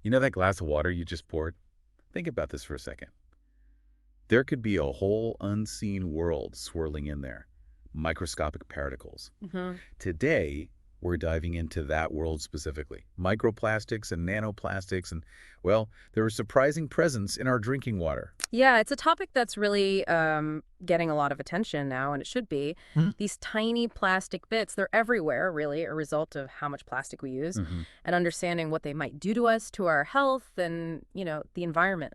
You know that glass of water you just poured? Think about this for a second. There could be a whole unseen world swirling in there, microscopic particles. Hmm. Today, we're diving into that world specifically. Microplastics and nanoplastics, and, well, they're a surprising presence in our drinking water. Yeah, it's a topic that's really getting a lot of attention now, and it should be. Hmm. These tiny plastic bits, they're everywhere, really, a result of how much plastic we use, Hmm. and understanding what they might do to us, to our health, and, the environment.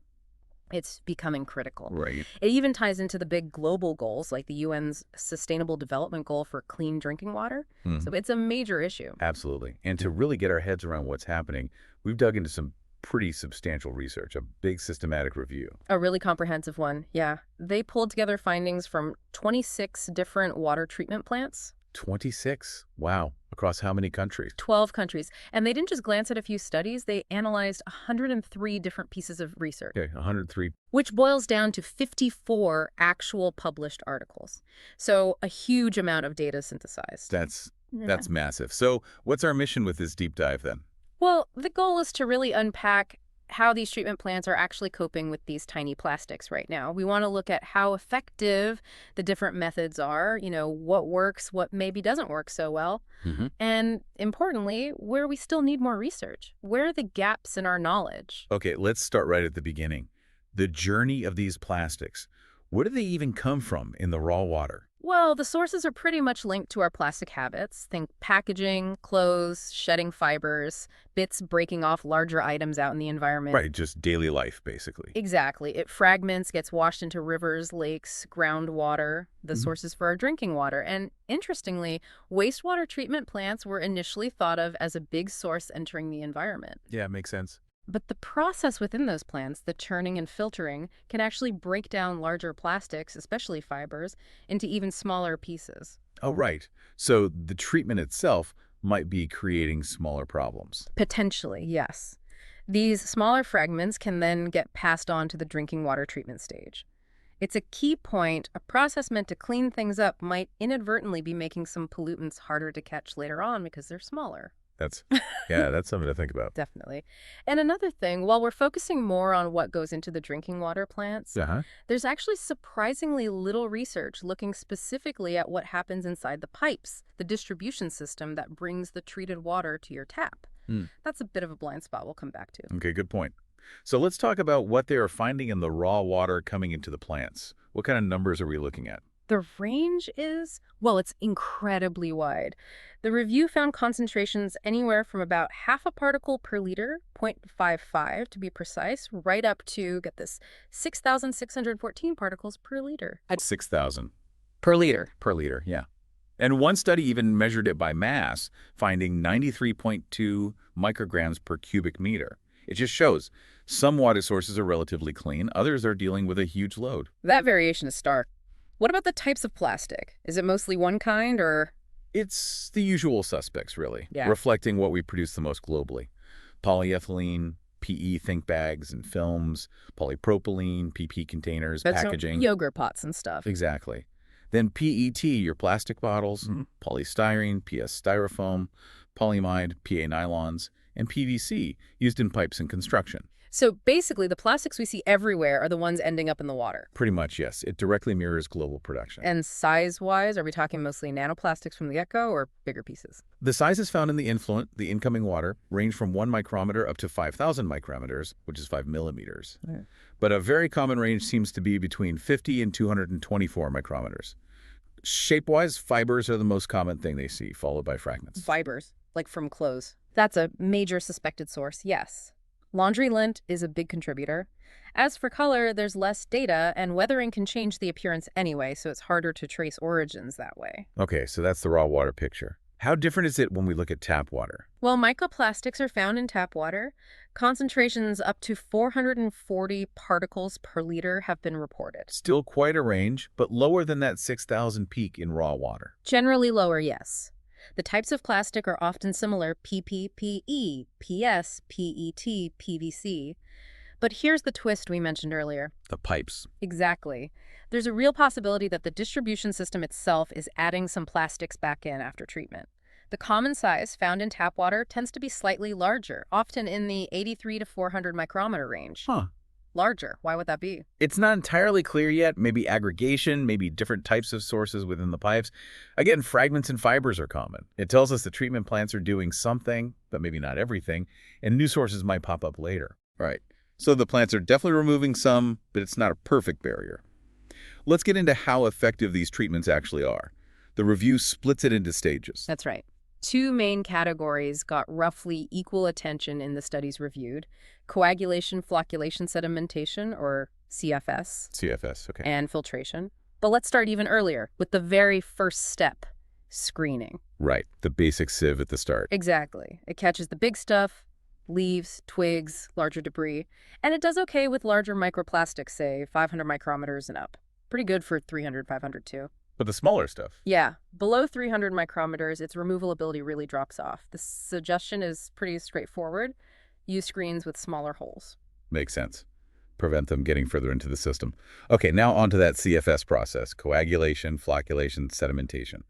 It's becoming critical. Right. It even ties into the big global goals, like the UN's Sustainable Development Goal for clean drinking water. So Hmm. it's a major issue. Absolutely. And to really get our heads around what's happening, we've dug into some pretty substantial research, a big systematic review. A really comprehensive one, yeah. They pulled together findings from 26 different water treatment plants, 26? Wow. Across how many countries? 12 countries. And they didn't just glance at a few studies, they analyzed 103 different pieces of research, Okay, 103. which boils down to 54 actual published articles. So a huge amount of data synthesized. That's Yeah. that's massive. So what's our mission with this deep dive then? Well, the goal is to really unpack how these treatment plants are actually coping with these tiny plastics right now. We want to look at how effective the different methods are, what works, what maybe doesn't work so well, Hmm. and importantly, where we still need more research. Where are the gaps in our knowledge? Okay, let's start right at the beginning. The journey of these plastics. Where do they even come from in the raw water? Well, the sources are pretty much linked to our plastic habits. Think packaging, clothes, shedding fibers, bits breaking off larger items out in the environment. Right, just daily life, basically. Exactly. It fragments, gets washed into rivers, lakes, groundwater, the Mhm. sources for our drinking water. And interestingly, wastewater treatment plants were initially thought of as a big source entering the environment. Yeah, makes sense. But the process within those plants, the churning and filtering, can actually break down larger plastics, especially fibers, into even smaller pieces. Oh, right. So the treatment itself might be creating smaller problems. Potentially, yes. These smaller fragments can then get passed on to the drinking water treatment stage. It's a key point. A process meant to clean things up might inadvertently be making some pollutants harder to catch later on because they're smaller. That's, yeah, that's something to think about. Definitely. And another thing, while we're focusing more on what goes into the drinking water plants, Uh-huh. there's actually surprisingly little research looking specifically at what happens inside the pipes, the distribution system that brings the treated water to your tap. Hmm. That's a bit of a blind spot we'll come back to. Okay, good point. So let's talk about what they are finding in the raw water coming into the plants. What kind of numbers are we looking at? The range is, well, it's incredibly wide. The review found concentrations anywhere from about half a particle per liter, 0.55 to be precise, right up to, get this, 6,614 particles per liter. 6,000 Per liter. per liter, yeah. And one study even measured it by mass, finding 93.2 micrograms per cubic meter. It just shows some water sources are relatively clean, others are dealing with a huge load. That variation is stark. What about the types of plastic? Is it mostly one kind or? It's the usual suspects, really, Yeah. reflecting what we produce the most globally. Polyethylene, PE think bags and films, polypropylene, PP containers, That's packaging. yogurt pots and stuff. Exactly. Then PET, your plastic bottles, polystyrene, PS styrofoam, polyamide, PA nylons, and PVC used in pipes and construction. So basically, the plastics we see everywhere are the ones ending up in the water. Pretty much, yes. It directly mirrors global production. And size-wise, are we talking mostly nanoplastics from the get-go or bigger pieces? The sizes found in the influent, the incoming water, range from 1 micrometer up to 5,000 micrometers, which is 5 millimeters. Yeah. But a very common range seems to be between 50 and 224 micrometers. Shape-wise, fibers are the most common thing they see, followed by fragments. Fibers, like from clothes. That's a major suspected source, yes. Laundry lint is a big contributor. As for color, there's less data, and weathering can change the appearance anyway, so it's harder to trace origins that way. Okay, so that's the raw water picture. How different is it when we look at tap water? Well, microplastics are found in tap water. Concentrations up to 440 particles per liter have been reported. Still quite a range, but lower than that 6,000 peak in raw water. Generally lower, yes. The types of plastic are often similar: PP, PE, PS, PET, PVC. But here's the twist we mentioned earlier. The pipes. Exactly. There's a real possibility that the distribution system itself is adding some plastics back in after treatment. The common size found in tap water tends to be slightly larger, often in the 83 to 400 micrometer range. Huh. Larger. Why would that be? It's not entirely clear yet. Maybe aggregation, maybe different types of sources within the pipes. Again, fragments and fibers are common. It tells us the treatment plants are doing something, but maybe not everything, and new sources might pop up later. Right. So the plants are definitely removing some, but it's not a perfect barrier. Let's get into how effective these treatments actually are. The review splits it into stages. That's right. Two main categories got roughly equal attention in the studies reviewed: coagulation-flocculation-sedimentation, or CFS, CFS, okay. and filtration. But let's start even earlier with the very first step: screening. Right, the basic sieve at the start. Exactly. It catches the big stuff, leaves, twigs, larger debris, and it does okay with larger microplastics, say 500 micrometers and up. Pretty good for 300, 500 too. But the smaller stuff. Yeah, below 300 micrometers, its removal ability really drops off. The suggestion is pretty straightforward. Use screens with smaller holes. Makes sense. Prevent them getting further into the system. Okay, now onto that CFS process, coagulation, flocculation, sedimentation.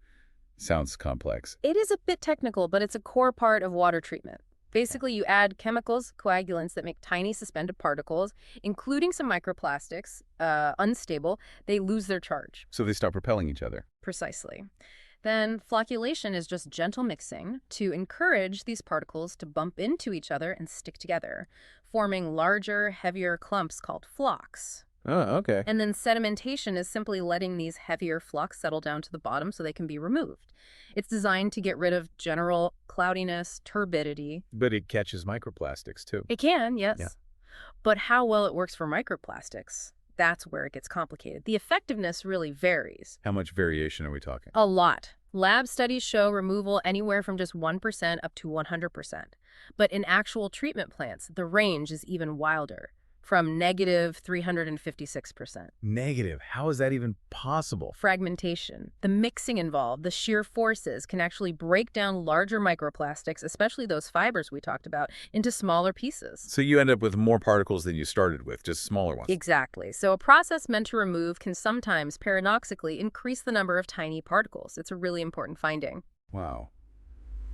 Sounds complex. It is a bit technical, but it's a core part of water treatment. Basically, you add chemicals, coagulants that make tiny suspended particles, including some microplastics, unstable. They lose their charge. So they start repelling each other. Precisely. Then flocculation is just gentle mixing to encourage these particles to bump into each other and stick together, forming larger, heavier clumps called flocks. Oh, okay. And then sedimentation is simply letting these heavier flocks settle down to the bottom so they can be removed. It's designed to get rid of general cloudiness, turbidity. But it catches microplastics, too. It can, yes. Yeah. But how well it works for microplastics, that's where it gets complicated. The effectiveness really varies. How much variation are we talking? A lot. Lab studies show removal anywhere from just 1% up to 100%. But in actual treatment plants, the range is even wilder, from negative 356%. Negative? How is that even possible? Fragmentation, the mixing involved, the shear forces can actually break down larger microplastics, especially those fibers we talked about, into smaller pieces. So you end up with more particles than you started with, just smaller ones. Exactly. So a process meant to remove can sometimes, paradoxically, increase the number of tiny particles. It's a really important finding. Wow.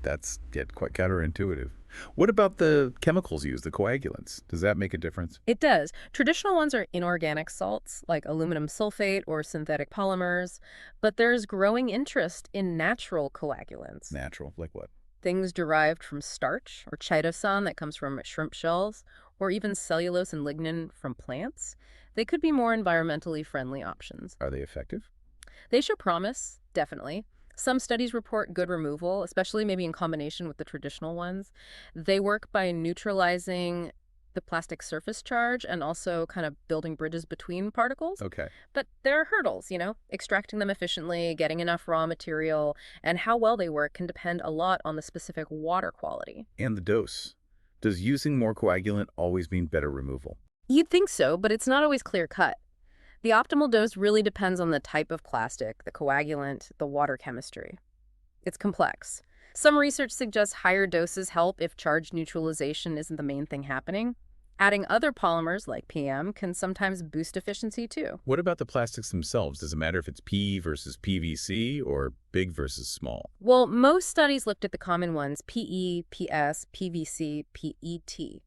That's quite counterintuitive. What about the chemicals used, the coagulants? Does that make a difference? It does. Traditional ones are inorganic salts, like aluminum sulfate or synthetic polymers, but there's growing interest in natural coagulants. Natural? Like what? Things derived from starch or chitosan that comes from shrimp shells, or even cellulose and lignin from plants. They could be more environmentally friendly options. Are they effective? They show promise, definitely. Some studies report good removal, especially maybe in combination with the traditional ones. They work by neutralizing the plastic surface charge and also kind of building bridges between particles. Okay. But there are hurdles, extracting them efficiently, getting enough raw material, and how well they work can depend a lot on the specific water quality. And the dose. Does using more coagulant always mean better removal? You'd think so, but it's not always clear-cut. The optimal dose really depends on the type of plastic, the coagulant, the water chemistry. It's complex. Some research suggests higher doses help if charge neutralization isn't the main thing happening. Adding other polymers like PM can sometimes boost efficiency too. What about the plastics themselves? Does it matter if it's P versus PVC or big versus small? Well, most studies looked at the common ones: PE, PS, PVC, PET.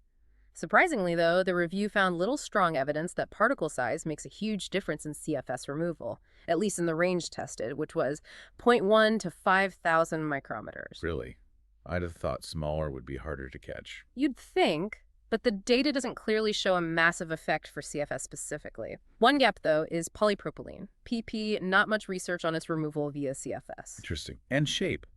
Surprisingly, though, the review found little strong evidence that particle size makes a huge difference in CFS removal, at least in the range tested, which was 0.1 to 5,000 micrometers. Really? I'd have thought smaller would be harder to catch. You'd think, but the data doesn't clearly show a massive effect for CFS specifically. One gap, though, is polypropylene. PP, not much research on its removal via CFS. Interesting. And shape.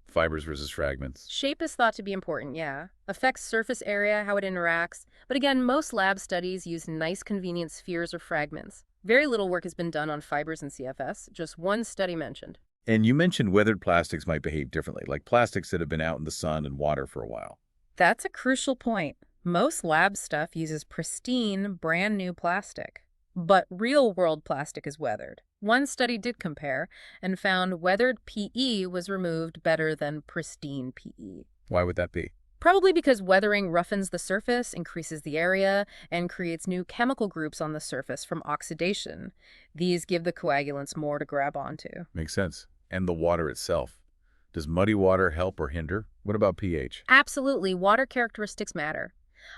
Fibers versus fragments. Shape is thought to be important, yeah. Affects surface area, how it interacts. But again, most lab studies use nice, convenient spheres or fragments. Very little work has been done on fibers and CFS, just one study mentioned. And you mentioned weathered plastics might behave differently, like plastics that have been out in the sun and water for a while. That's a crucial point. Most lab stuff uses pristine, brand new plastic. But real-world plastic is weathered. One study did compare and found weathered PE was removed better than pristine PE. Why would that be? Probably because weathering roughens the surface, increases the area, and creates new chemical groups on the surface from oxidation. These give the coagulants more to grab onto. Makes sense. And the water itself. Does muddy water help or hinder? What about pH? Absolutely, water characteristics matter.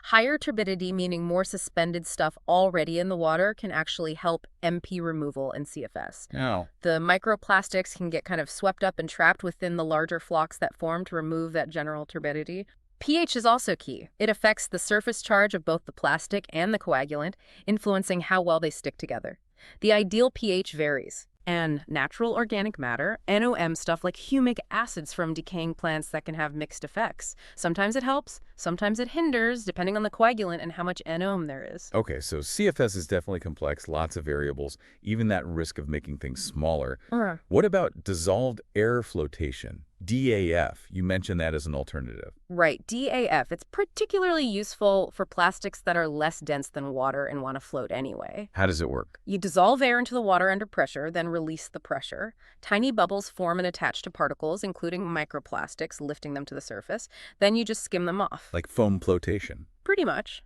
Higher turbidity, meaning more suspended stuff already in the water, can actually help MP removal in CFS. No. The microplastics can get kind of swept up and trapped within the larger flocks that form to remove that general turbidity. pH is also key. It affects the surface charge of both the plastic and the coagulant, influencing how well they stick together. The ideal pH varies. And natural organic matter, NOM stuff like humic acids from decaying plants that can have mixed effects. Sometimes it helps, sometimes it hinders, depending on the coagulant and how much NOM there is. Okay, so CFS is definitely complex, lots of variables, even that risk of making things smaller. What about dissolved air flotation? DAF, you mentioned that as an alternative. Right, DAF. It's particularly useful for plastics that are less dense than water and want to float anyway. How does it work? You dissolve air into the water under pressure, then release the pressure. Tiny bubbles form and attach to particles, including microplastics, lifting them to the surface. Then you just skim them off. Like foam flotation. Pretty much.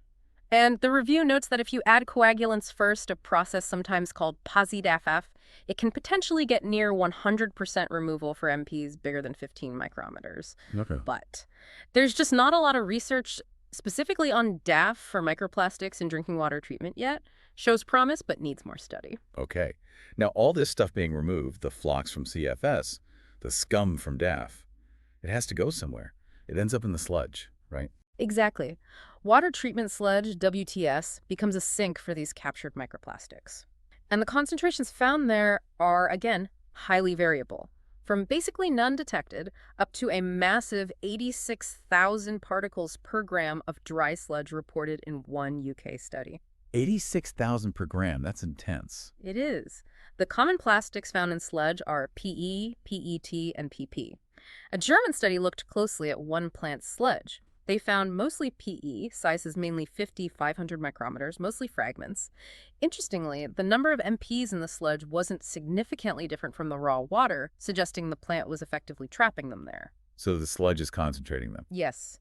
And the review notes that if you add coagulants first, a process sometimes called posi-DAF, it can potentially get near 100% removal for MPs bigger than 15 micrometers. Okay. But there's just not a lot of research specifically on DAF for microplastics in drinking water treatment yet. Shows promise, but needs more study. Okay. Now, all this stuff being removed, the flocks from CFS, the scum from DAF, it has to go somewhere. It ends up in the sludge, right? Exactly. Water treatment sludge, WTS, becomes a sink for these captured microplastics. And the concentrations found there are, again, highly variable, from basically none detected up to a massive 86,000 particles per gram of dry sludge reported in one UK study. 86,000 per gram, that's intense. It is. The common plastics found in sludge are PE, PET, and PP. A German study looked closely at one plant's sludge. They found mostly PE, sizes mainly 50-500 micrometers, mostly fragments. Interestingly, the number of MPs in the sludge wasn't significantly different from the raw water, suggesting the plant was effectively trapping them there. So the sludge is concentrating them. Yes.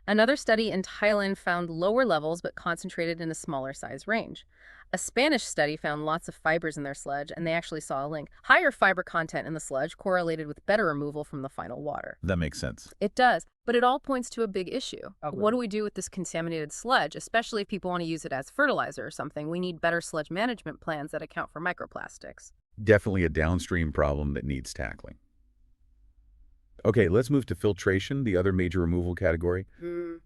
Another study in Thailand found lower levels but concentrated in a smaller size range. A Spanish study found lots of fibers in their sludge, and they actually saw a link. Higher fiber content in the sludge correlated with better removal from the final water. That makes sense. It does, but it all points to a big issue. Okay. What do we do with this contaminated sludge, especially if people want to use it as fertilizer or something? We need better sludge management plans that account for microplastics. Definitely a downstream problem that needs tackling. Okay, let's move to filtration, the other major removal category.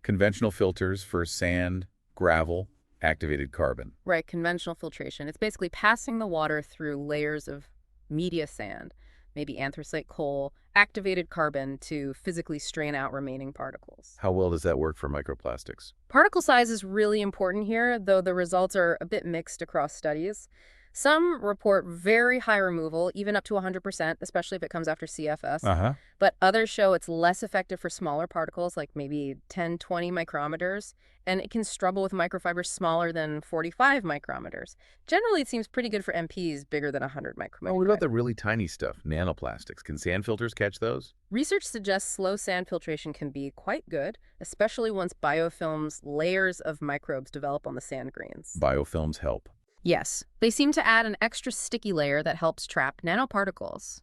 Conventional filters for sand, gravel, activated carbon. Right, conventional filtration. It's basically passing the water through layers of media sand, maybe anthracite coal, activated carbon to physically strain out remaining particles. How well does that work for microplastics? Particle size is really important here, though the results are a bit mixed across studies. Some report very high removal, even up to 100%, especially if it comes after CFS. But others show it's less effective for smaller particles, like maybe 10, 20 micrometers, and it can struggle with microfibers smaller than 45 micrometers. Generally, it seems pretty good for MPs bigger than 100 micrometers. Oh, what about the really tiny stuff, nanoplastics? Can sand filters catch those? Research suggests slow sand filtration can be quite good, especially once biofilms, layers of microbes develop on the sand grains. Biofilms help. Yes, they seem to add an extra sticky layer that helps trap nanoparticles.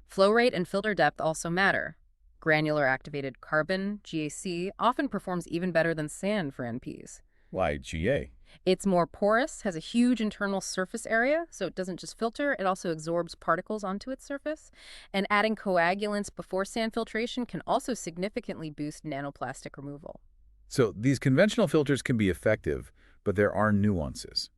Flow rate and filter depth also matter. Granular activated carbon, GAC, often performs even better than sand for NPs. Why GA? It's more porous, has a huge internal surface area, so it doesn't just filter, it also absorbs particles onto its surface. And adding coagulants before sand filtration can also significantly boost nanoplastic removal. So these conventional filters can be effective, but there are nuances.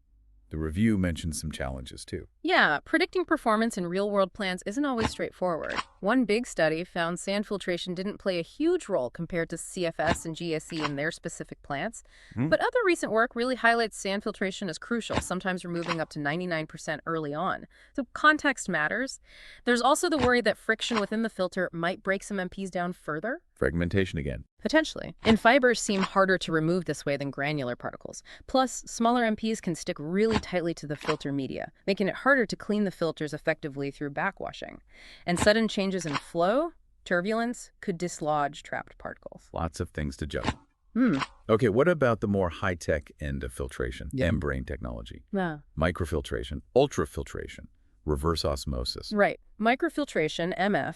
The review mentions some challenges, too. Yeah, predicting performance in real-world plants isn't always straightforward. One big study found sand filtration didn't play a huge role compared to CFS and GSE in their specific plants. But other recent work really highlights sand filtration as crucial, sometimes removing up to 99% early on. So context matters. There's also the worry that friction within the filter might break some MPs down further. Fragmentation again. Potentially. And fibers seem harder to remove this way than granular particles. Plus, smaller MPs can stick really tightly to the filter media, making it harder to clean the filters effectively through backwashing. And sudden changes in flow, turbulence, could dislodge trapped particles. Lots of things to juggle. Okay, what about the more high-tech end of filtration? Membrane technology. Microfiltration, ultrafiltration, reverse osmosis. Right. Microfiltration, MF,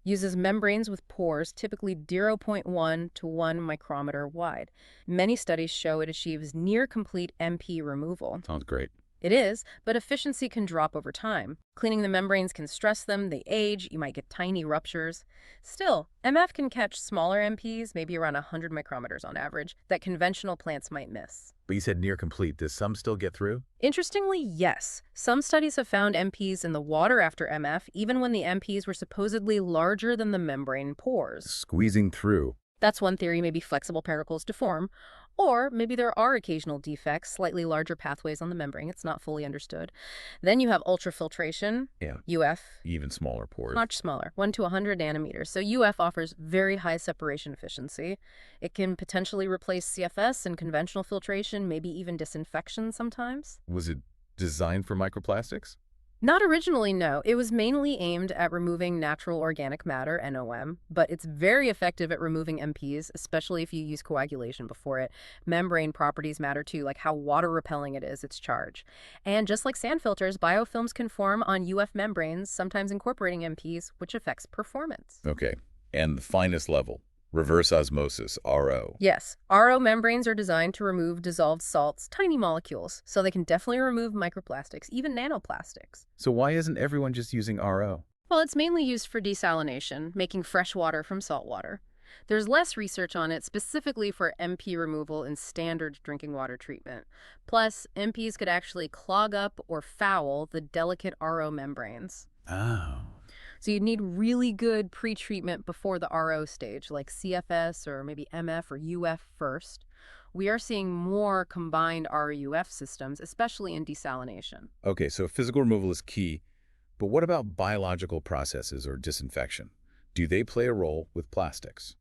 Uses membranes with pores typically 0.1 to 1 micrometer wide. Many studies show it achieves near-complete MP removal. Sounds great. It is, but efficiency can drop over time. Cleaning the membranes can stress them, they age, you might get tiny ruptures. Still, MF can catch smaller MPs, maybe around 100 micrometers on average, that conventional plants might miss. But you said near complete. Does some still get through? Interestingly, yes. Some studies have found MPs in the water after MF, even when the MPs were supposedly larger than the membrane pores. Squeezing through. That's one theory, maybe flexible particles deform. Or maybe there are occasional defects, slightly larger pathways on the membrane. It's not fully understood. Then you have ultrafiltration, UF. Even smaller pores. Much smaller, 1 to 100 nanometers. So UF offers very high separation efficiency. It can potentially replace CFS and conventional filtration, maybe even disinfection sometimes. Was it designed for microplastics? Not originally, no. It was mainly aimed at removing natural organic matter, NOM, but it's very effective at removing MPs, especially if you use coagulation before it. Membrane properties matter too, like how water-repelling it is, its charge. And just like sand filters, biofilms can form on UF membranes, sometimes incorporating MPs, which affects performance. Okay. And the finest level, reverse osmosis, RO. Yes, RO membranes are designed to remove dissolved salts, tiny molecules, so they can definitely remove microplastics, even nanoplastics. So why isn't everyone just using RO? Well, it's mainly used for desalination, making fresh water from salt water. There's less research on it specifically for MP removal in standard drinking water treatment. Plus, MPs could actually clog up or foul the delicate RO membranes. Oh. So you'd need really good pre-treatment before the RO stage, like CFS or maybe MF or UF first. We are seeing more combined RUF systems, especially in desalination. Okay, so physical removal is key, but what about biological processes or disinfection? Do they play a role with plastics?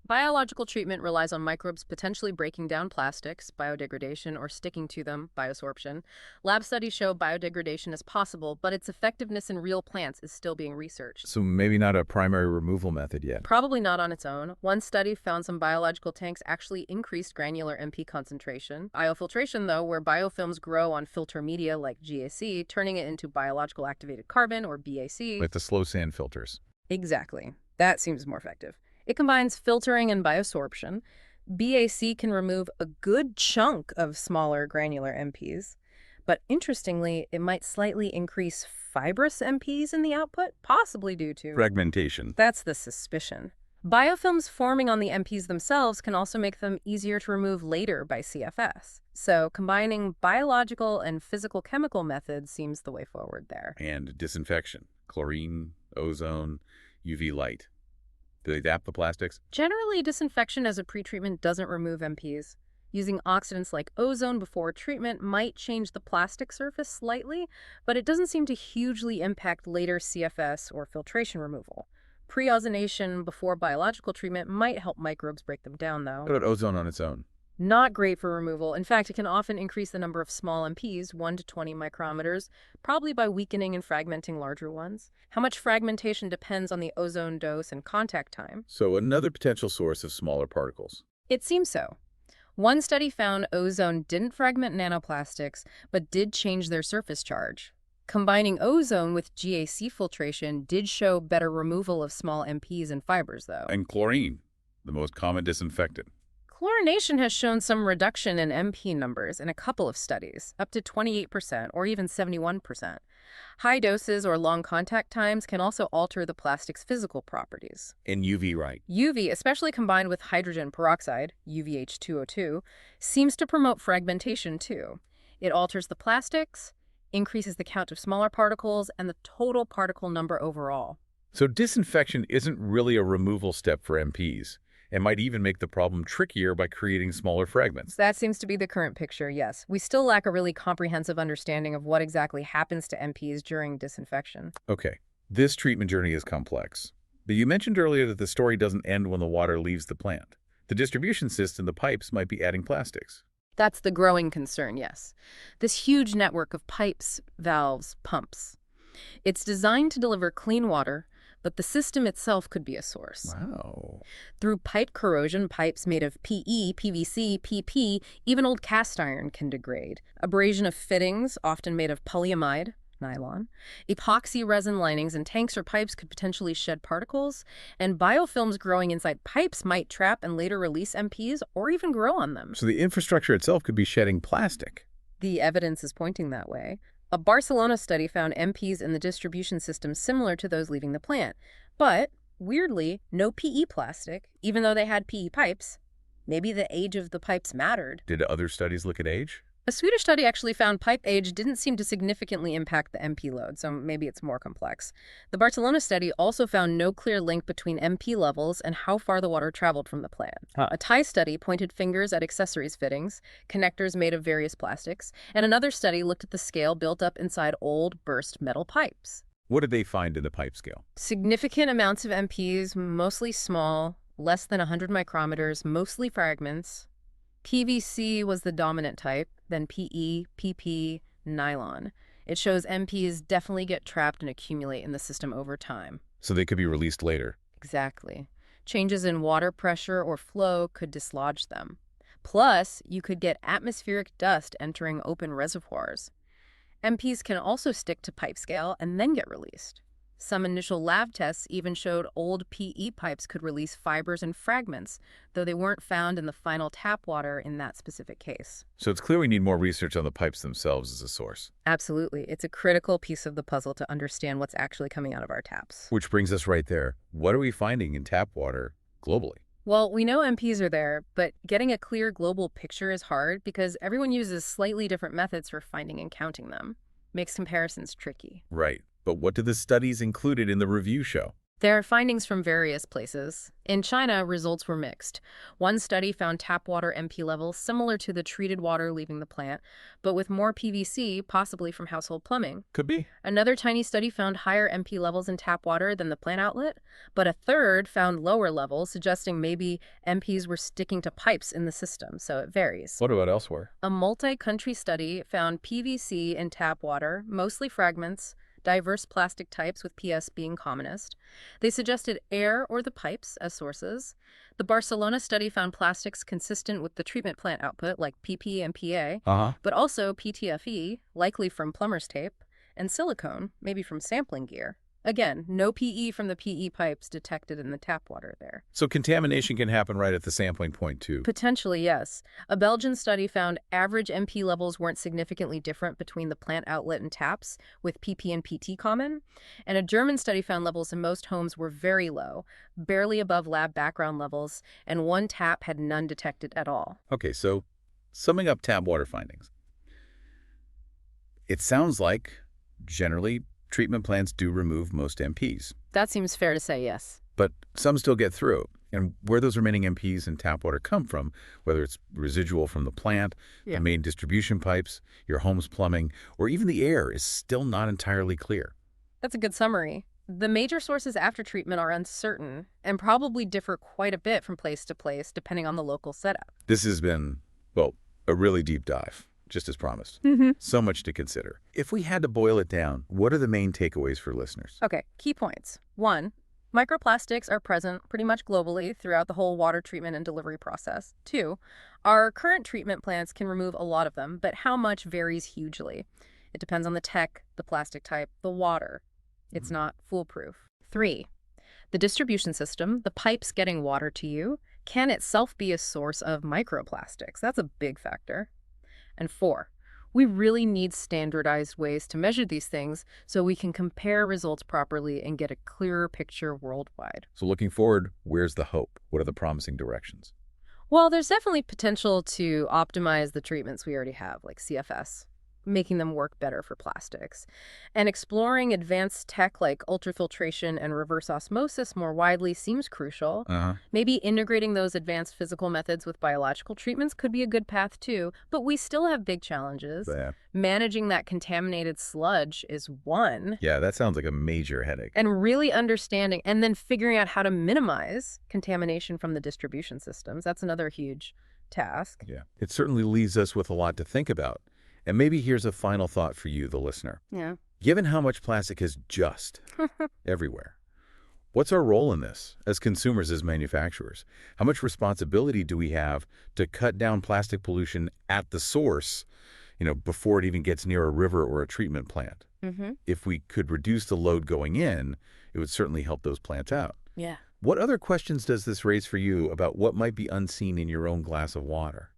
Biological treatment relies on microbes potentially breaking down plastics, biodegradation, or sticking to them, biosorption. Lab studies show biodegradation is possible, but its effectiveness in real plants is still being researched. So maybe not a primary removal method yet. Probably not on its own. One study found some biological tanks actually increased granular MP concentration. Biofiltration, though, where biofilms grow on filter media like GAC, turning it into biological activated carbon, or BAC. Like the slow sand filters. Exactly. That seems more effective. It combines filtering and biosorption. BAC can remove a good chunk of smaller granular MPs, but interestingly, it might slightly increase fibrous MPs in the output, possibly due to Fragmentation. That's the suspicion. Biofilms forming on the MPs themselves can also make them easier to remove later by CFS. So combining biological and physical-chemical methods seems the way forward there. And disinfection. Chlorine, ozone, UV light. Do they adapt the plastics? Generally, disinfection as a pretreatment doesn't remove MPs. Using oxidants like ozone before treatment might change the plastic surface slightly, but it doesn't seem to hugely impact later CFS or filtration removal. Pre-ozonation before biological treatment might help microbes break them down, though. What about ozone on its own? Not great for removal. In fact, it can often increase the number of small MPs, 1 to 20 micrometers, probably by weakening and fragmenting larger ones. How much fragmentation depends on the ozone dose and contact time. So another potential source of smaller particles. It seems so. One study found ozone didn't fragment nanoplastics, but did change their surface charge. Combining ozone with GAC filtration did show better removal of small MPs and fibers, though. And chlorine, the most common disinfectant. Chlorination has shown some reduction in MP numbers in a couple of studies, up to 28% or even 71%. High doses or long contact times can also alter the plastic's physical properties. And UV light. UV, especially combined with hydrogen peroxide, UVH2O2, seems to promote fragmentation too. It alters the plastics, increases the count of smaller particles, and the total particle number overall. So disinfection isn't really a removal step for MPs. It might even make the problem trickier by creating smaller fragments. That seems to be the current picture, yes. We still lack a really comprehensive understanding of what exactly happens to MPs during disinfection. Okay, this treatment journey is complex. But you mentioned earlier that the story doesn't end when the water leaves the plant. The distribution system, the pipes, might be adding plastics. That's the growing concern, yes. This huge network of pipes, valves, pumps. It's designed to deliver clean water, but the system itself could be a source. Wow. Through pipe corrosion, pipes made of PE, PVC, PP, even old cast iron can degrade. Abrasion of fittings, often made of polyamide, nylon. Epoxy resin linings in tanks or pipes could potentially shed particles, and biofilms growing inside pipes might trap and later release MPs or even grow on them. So the infrastructure itself could be shedding plastic. The evidence is pointing that way. A Barcelona study found MPs in the distribution system similar to those leaving the plant, but weirdly, no PE plastic, even though they had PE pipes. Maybe the age of the pipes mattered. Did other studies look at age? A Swedish study actually found pipe age didn't seem to significantly impact the MP load, so maybe it's more complex. The Barcelona study also found no clear link between MP levels and how far the water traveled from the plant. A Thai study pointed fingers at accessories fittings, connectors made of various plastics, and another study looked at the scale built up inside old, burst metal pipes. What did they find in the pipe scale? Significant amounts of MPs, mostly small, less than 100 micrometers, mostly fragments. PVC was the dominant type, then PE, PP, nylon. It shows MPs definitely get trapped and accumulate in the system over time. So they could be released later. Exactly. Changes in water pressure or flow could dislodge them. Plus, you could get atmospheric dust entering open reservoirs. MPs can also stick to pipe scale and then get released. Some initial lab tests even showed old PE pipes could release fibers and fragments, though they weren't found in the final tap water in that specific case. So it's clear we need more research on the pipes themselves as a source. Absolutely. It's a critical piece of the puzzle to understand what's actually coming out of our taps. Which brings us right there. What are we finding in tap water globally? Well, we know MPs are there, but getting a clear global picture is hard because everyone uses slightly different methods for finding and counting them. Makes comparisons tricky. Right. But what do the studies included in the review show? There are findings from various places. In China, results were mixed. One study found tap water MP levels similar to the treated water leaving the plant, but with more PVC, possibly from household plumbing. Could be. Another tiny study found higher MP levels in tap water than the plant outlet, but a third found lower levels, suggesting maybe MPs were sticking to pipes in the system, so it varies. What about elsewhere? A multi-country study found PVC in tap water, mostly fragments, diverse plastic types with PS being commonest. They suggested air or the pipes as sources. The Barcelona study found plastics consistent with the treatment plant output, like PP and PA, but also PTFE, likely from plumber's tape, and silicone, maybe from sampling gear. Again, no PE from the PE pipes detected in the tap water there. So contamination can happen right at the sampling point, too. Potentially, yes. A Belgian study found average MP levels weren't significantly different between the plant outlet and taps, with PP and PT common. And a German study found levels in most homes were very low, barely above lab background levels, and one tap had none detected at all. Okay, so summing up tap water findings. It sounds like, generally, treatment plants do remove most MPs. That seems fair to say, yes. But some still get through. And where those remaining MPs in tap water come from, whether it's residual from the plant, the main distribution pipes, your home's plumbing, or even the air, is still not entirely clear. That's a good summary. The major sources after treatment are uncertain and probably differ quite a bit from place to place, depending on the local setup. This has been, well, a really deep dive. Just as promised. So much to consider. If we had to boil it down, what are the main takeaways for listeners? Okay, key points. 1, microplastics are present pretty much globally throughout the whole water treatment and delivery process. 2, our current treatment plants can remove a lot of them, but how much varies hugely. It depends on the tech, the plastic type, the water. It's not foolproof. 3, the distribution system, the pipes getting water to you, can itself be a source of microplastics. That's a big factor. And 4, we really need standardized ways to measure these things so we can compare results properly and get a clearer picture worldwide. So looking forward, where's the hope? What are the promising directions? Well, there's definitely potential to optimize the treatments we already have, like CFS, making them work better for plastics. And exploring advanced tech like ultrafiltration and reverse osmosis more widely seems crucial. Maybe integrating those advanced physical methods with biological treatments could be a good path too, but we still have big challenges. Managing that contaminated sludge is one. Yeah, that sounds like a major headache. And really understanding and then figuring out how to minimize contamination from the distribution systems. That's another huge task. Yeah, it certainly leaves us with a lot to think about. And maybe here's a final thought for you, the listener. Given how much plastic is just everywhere, what's our role in this as consumers, as manufacturers? How much responsibility do we have to cut down plastic pollution at the source before it even gets near a river or a treatment plant. Mm-hmm. If we could reduce the load going in, it would certainly help those plants out. Yeah. What other questions does this raise for you about what might be unseen in your own glass of water?